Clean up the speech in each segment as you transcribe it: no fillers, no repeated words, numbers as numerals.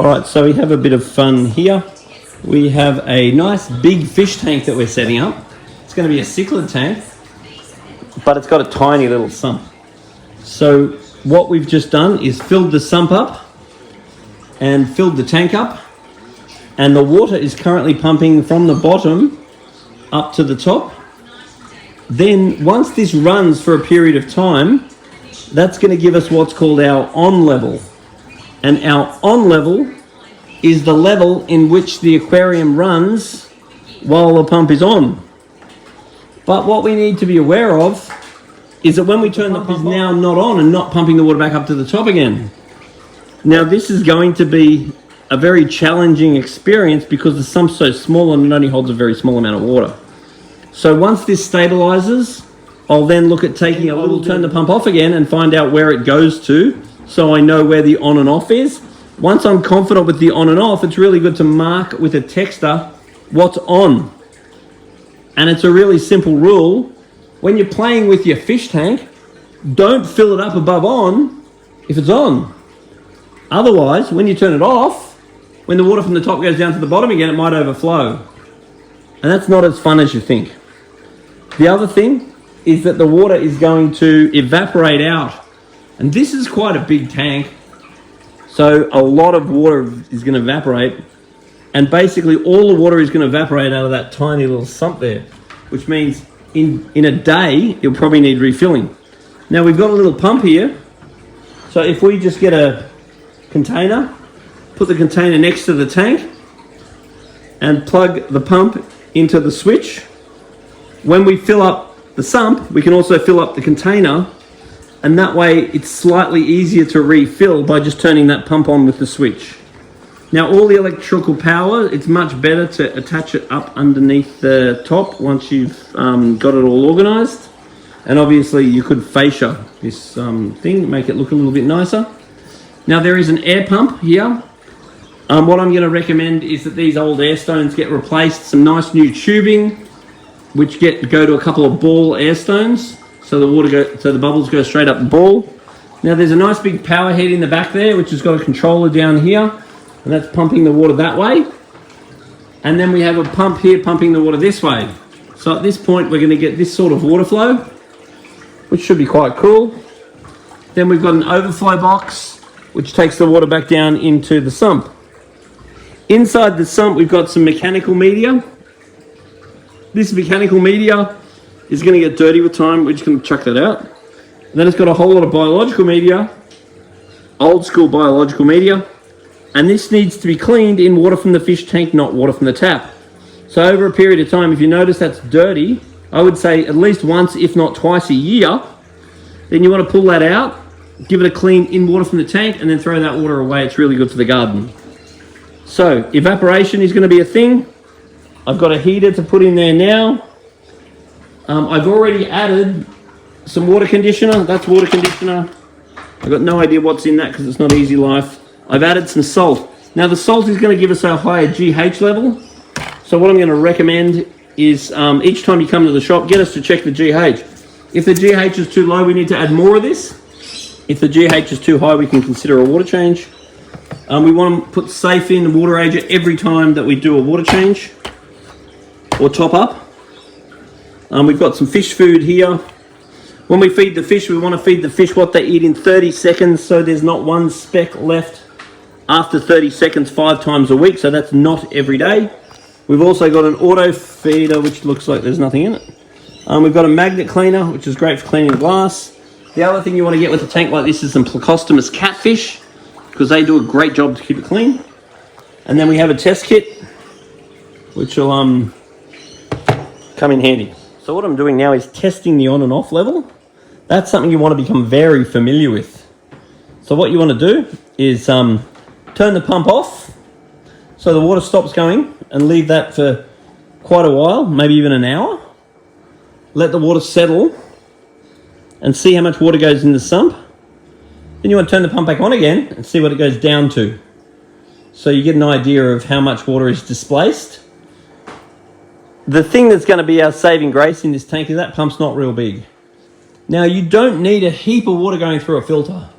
All right, so we have a bit of fun here. We have a nice big fish tank that we're setting up. It's going to be a cichlid tank, but it's got a tiny little sump. So what we've just done is filled the sump up and filled the tank up, and the water is currently pumping from the bottom up to the top. Then once this runs for a period of time, that's going to give us what's called our on level. And our on level is the level in which the aquarium runs while the pump is on. But what we need to be aware of is that when we turn the pump is now not on and not pumping the water back up to the top again. Now this is going to be a very challenging experience because the sump's so small and it only holds a very small amount of water. So once this stabilizes, I'll then look at taking a little, turn the pump off again and find out where it goes to, so I know where the on and off is. Once I'm confident with the on and off, it's really good to mark with a texter what's on. And it's a really simple rule. When you're playing with your fish tank, don't fill it up above on if it's on. Otherwise, when you turn it off, when the water from the top goes down to the bottom again, it might overflow. And that's not as fun as you think. The other thing is that the water is going to evaporate out. And this is quite a big tank. So a lot of water is going to evaporate. And basically all the water is going to evaporate out of that tiny little sump there, which means in a day, you'll probably need refilling. Now we've got a little pump here. So if we just get a container, put the container next to the tank and plug the pump into the switch. When we fill up the sump, we can also fill up the container, and that way it's slightly easier to refill by just turning that pump on with the switch. Now all the electrical power, it's much better to attach it up underneath the top once you've got it all organized. And obviously you could fascia this thing, make it look a little bit nicer. Now there is an air pump here. What I'm going to recommend is that these old air stones get replaced, some nice new tubing, which go to a couple of ball air stones, so the bubbles go straight up the ball. Now there's a nice big power head in the back there, which has got a controller down here, and that's pumping the water that way. And then we have a pump here pumping the water this way. So at this point we're going to get this sort of water flow, which should be quite cool. Then we've got an overflow box, which takes the water back down into the sump. Inside the sump, we've got some mechanical media. This mechanical media is going to get dirty with time. We're just going to chuck that out. And then it's got a whole lot of biological media, old school biological media. And this needs to be cleaned in water from the fish tank, not water from the tap. So over a period of time, if you notice that's dirty, I would say at least once, if not twice a year, then you want to pull that out, give it a clean in water from the tank, and then throw that water away. It's really good for the garden. So evaporation is going to be a thing. I've got a heater to put in there now. I've already added some water conditioner. That's water conditioner. I've got no idea what's in that because it's not easy life. I've added some salt. Now the salt is going to give us a higher GH level. So what I'm going to recommend is each time you come to the shop, get us to check the GH. If the GH is too low, we need to add more of this. If the GH is too high, we can consider a water change. We want to put safe in the water agent every time that we do a water change or top up. We've got some fish food here. When we feed the fish, we want to feed the fish what they eat in 30 seconds, so there's not one speck left after 30 seconds 5 times a week, so that's not every day. We've also got an auto feeder, which looks like there's nothing in it. We've got a magnet cleaner, which is great for cleaning glass. The other thing you want to get with a tank like this is some Plecostomus catfish, because they do a great job to keep it clean. And then we have a test kit, which will come in handy. So what I'm doing now is testing the on and off level. That's something you want to become very familiar with. So what you want to do is turn the pump off so the water stops going, and leave that for quite a while, maybe even an hour. Let the water settle and see how much water goes in the sump. Then you want to turn the pump back on again and see what it goes down to. So you get an idea of how much water is displaced. The thing that's going to be our saving grace in this tank is that pump's not real big. Now you don't need a heap of water going through a filter.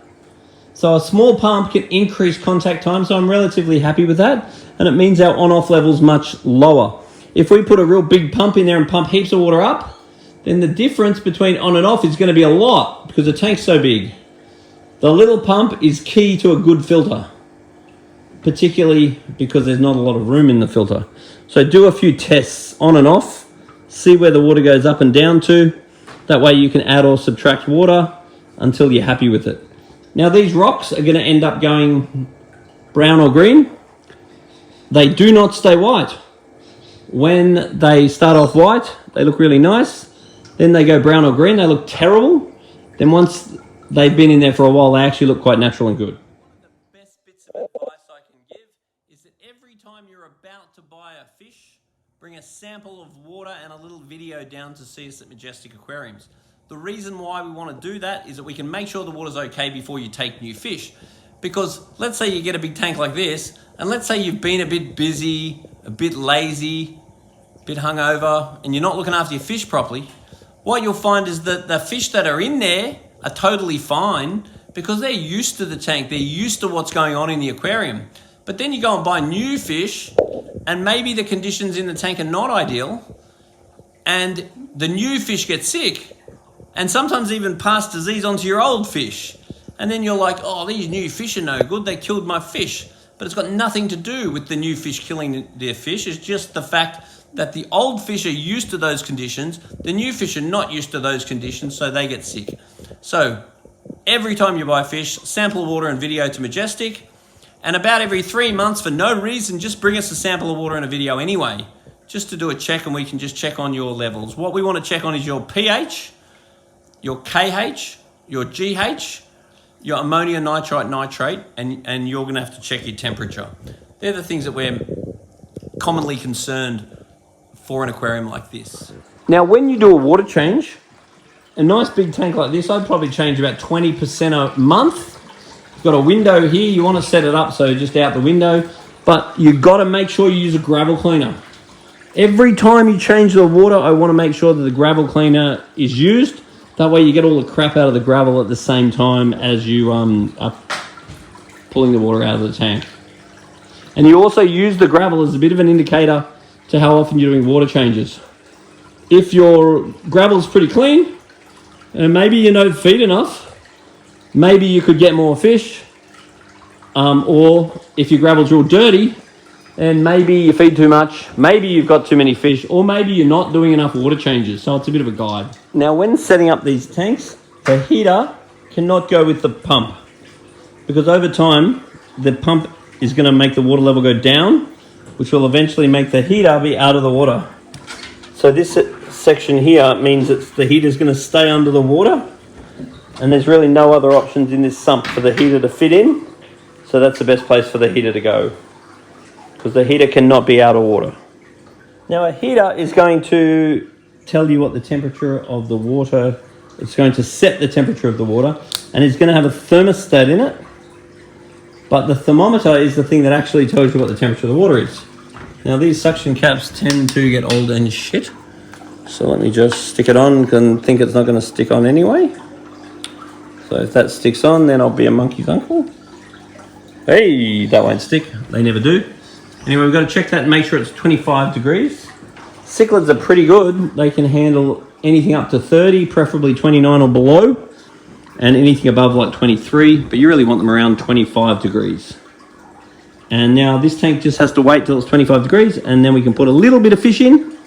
So a small pump can increase contact time, so I'm relatively happy with that. And it means our on-off level's much lower. If we put a real big pump in there and pump heaps of water up, then the difference between on and off is going to be a lot because the tank's so big. The little pump is key to a good filter, particularly because there's not a lot of room in the filter. So do a few tests on and off, see where the water goes up and down to. That way you can add or subtract water until you're happy with it. Now these rocks are going to end up going brown or green. They do not stay white. When they start off white, they look really nice. Then they go brown or green, they look terrible. Then once they've been in there for a while, they actually look quite natural and good. The best bits of advice I can give is that every time you're about to buy a fish, bring a sample of water and a little video down to see us at Majestic Aquariums. The reason why we want to do that is that we can make sure the water's okay before you take new fish. Because let's say you get a big tank like this, and let's say you've been a bit busy, a bit lazy, a bit hungover, and you're not looking after your fish properly, what you'll find is that the fish that are in there are totally fine because they're used to the tank, they're used to what's going on in the aquarium. But then you go and buy new fish, and maybe the conditions in the tank are not ideal, and the new fish get sick, and sometimes even pass disease onto your old fish. And then you're like, oh, these new fish are no good, they killed my fish. But it's got nothing to do with the new fish killing their fish, it's just the fact that the old fish are used to those conditions, the new fish are not used to those conditions, so they get sick. So, every time you buy fish, sample water and video to Majestic, and about every 3 months, for no reason, just bring us a sample of water and a video anyway, just to do a check, and we can just check on your levels. What we want to check on is your pH, your KH, your GH, your ammonia nitrite nitrate, and you're going to have to check your temperature. They're the things that we're commonly concerned for an aquarium like this. Now, when you do a water change, a nice big tank like this, I'd probably change about 20% a month. You've got a window here, you want to set it up so just out the window, but you've got to make sure you use a gravel cleaner. Every time you change the water, I want to make sure that the gravel cleaner is used. That way you get all the crap out of the gravel at the same time as you are pulling the water out of the tank. And you also use the gravel as a bit of an indicator to how often you're doing water changes. If your gravel's pretty clean, and maybe you don't feed enough, maybe you could get more fish. Or if your gravel's real dirty, then maybe you feed too much, maybe you've got too many fish, or maybe you're not doing enough water changes. So it's a bit of a guide. Now, when setting up these tanks, the heater cannot go with the pump, because over time, the pump is going to make the water level go down, which will eventually make the heater be out of the water. So this section here means that the heater is going to stay under the water, and there's really no other options in this sump for the heater to fit in. So that's the best place for the heater to go, because the heater cannot be out of water. Now, a heater is going to tell you what the temperature of the water, it's going to set the temperature of the water, and it's going to have a thermostat in it, but the thermometer is the thing that actually tells you what the temperature of the water is. Now, these suction caps tend to get old and shit, so let me just stick it on and think it's not going to stick on anyway. So if that sticks on, then I'll be a monkey's uncle. Hey, that won't stick. They never do. Anyway, we've got to check that and make sure it's 25 degrees. Cichlids are pretty good. They can handle anything up to 30, preferably 29 or below, and anything above like 23, but you really want them around 25 degrees. And now this tank just has to wait till it's 25 degrees, and then we can put a little bit of fish in.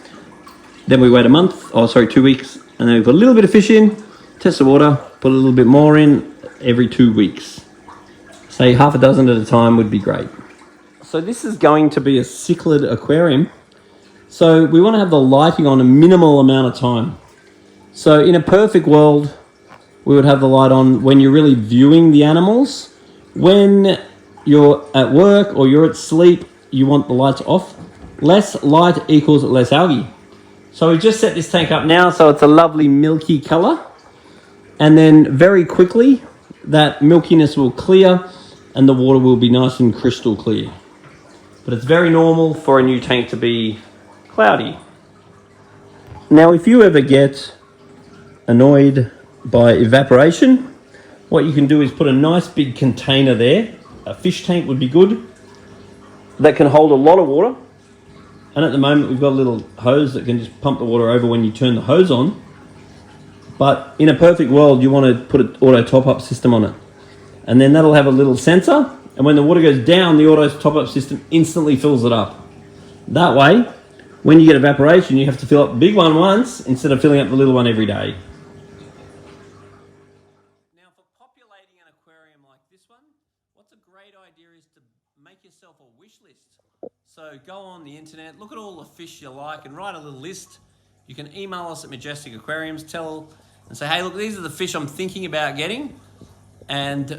Then we wait 2 weeks, and then we put a little bit of fish in, test the water, put a little bit more in every 2 weeks. Say half a dozen at a time would be great. So this is going to be a cichlid aquarium. So we want to have the lighting on a minimal amount of time. So in a perfect world, we would have the light on when you're really viewing the animals. When you're at work or you're at sleep, you want the lights off. Less light equals less algae. So we just set this tank up now, so it's a lovely milky color. And then very quickly, that milkiness will clear and the water will be nice and crystal clear. But it's very normal for a new tank to be cloudy. Now, if you ever get annoyed by evaporation, what you can do is put a nice big container there. A fish tank would be good. That can hold a lot of water. And at the moment we've got a little hose that can just pump the water over when you turn the hose on. But in a perfect world, you want to put an auto top-up system on it. And then that'll have a little sensor. And when the water goes down, the auto top-up system instantly fills it up. That way, when you get evaporation, you have to fill up the big one once instead of filling up the little one every day. Now, for populating an aquarium like this one, what's a great idea is to make yourself a wish list. So go on the internet, look at all the fish you like and write a little list. You can email us at Majestic Aquariums, and say, hey, look, these are the fish I'm thinking about getting. And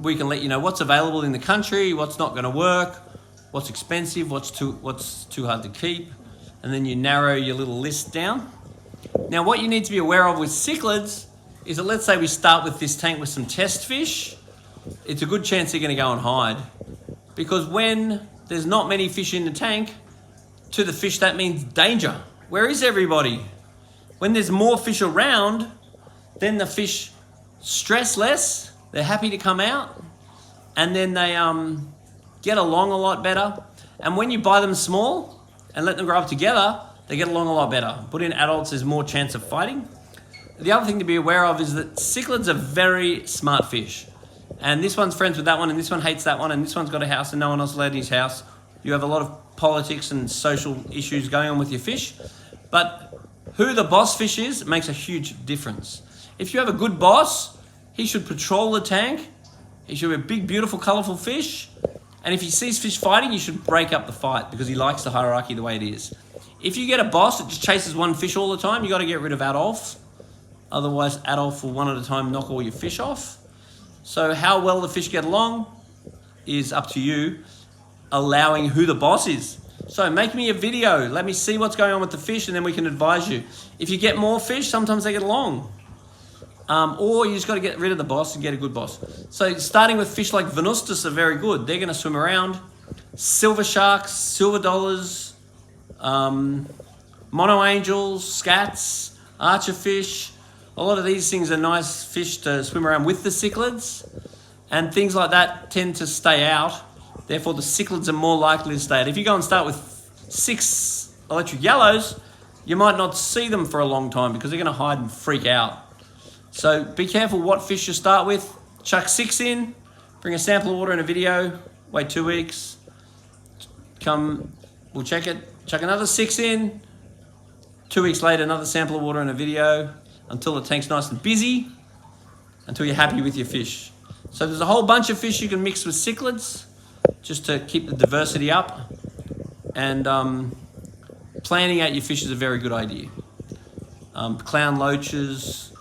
we can let you know what's available in the country, what's not going to work, what's expensive, what's too hard to keep. And then you narrow your little list down. Now, what you need to be aware of with cichlids is that, let's say we start with this tank with some test fish, it's a good chance they're going to go and hide. Because when there's not many fish in the tank, to the fish that means danger. Where is everybody? When there's more fish around, then the fish stress less, they're happy to come out, and then they get along a lot better. And when you buy them small and let them grow up together, they get along a lot better. Put in adults, there's more chance of fighting. The other thing to be aware of is that cichlids are very smart fish. And this one's friends with that one, and this one hates that one, and this one's got a house and no one else allowed in his house. You have a lot of politics and social issues going on with your fish. But who the boss fish is makes a huge difference. If you have a good boss, he should patrol the tank. He should be a big, beautiful, colourful fish. And if he sees fish fighting, you should break up the fight because he likes the hierarchy the way it is. If you get a boss that just chases one fish all the time, you got to get rid of Adolf. Otherwise, Adolf will one at a time knock all your fish off. So how well the fish get along is up to you, allowing who the boss is. So make me a video, let me see what's going on with the fish, and then we can advise you. If you get more fish, sometimes they get along. Or you just got to get rid of the boss and get a good boss. So starting with fish like Venustus are very good. They're going to swim around. Silver sharks, silver dollars, mono angels, scats, archerfish. A lot of these things are nice fish to swim around with the cichlids. And things like that tend to stay out. Therefore, the cichlids are more likely to stay out. If you go and start with 6 electric yellows, you might not see them for a long time because they're going to hide and freak out. So be careful what fish you start with. Chuck 6 in, bring a sample of water in a video, wait 2 weeks, we'll check it, chuck another 6 in, 2 weeks later another sample of water in a video until the tank's nice and busy, until you're happy with your fish. So there's a whole bunch of fish you can mix with cichlids just to keep the diversity up, and planning out your fish is a very good idea. Clown loaches,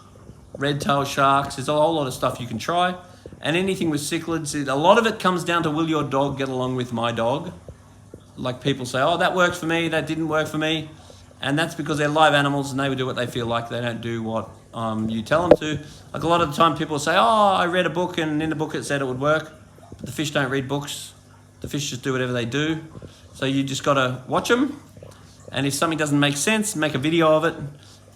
red tail sharks, there's a whole lot of stuff you can try. And anything with cichlids, a lot of it comes down to, will your dog get along with my dog? Like people say, oh, that worked for me, that didn't work for me. And that's because they're live animals and they would do what they feel like. They don't do what you tell them to. Like a lot of the time people say, oh, I read a book and in the book it said it would work. But the fish don't read books. The fish just do whatever they do. So you just got to watch them. And if something doesn't make sense, make a video of it.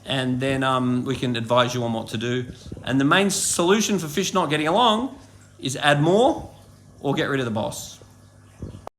And then we can advise you on what to do. And the main solution for fish not getting along is add more or get rid of the boss.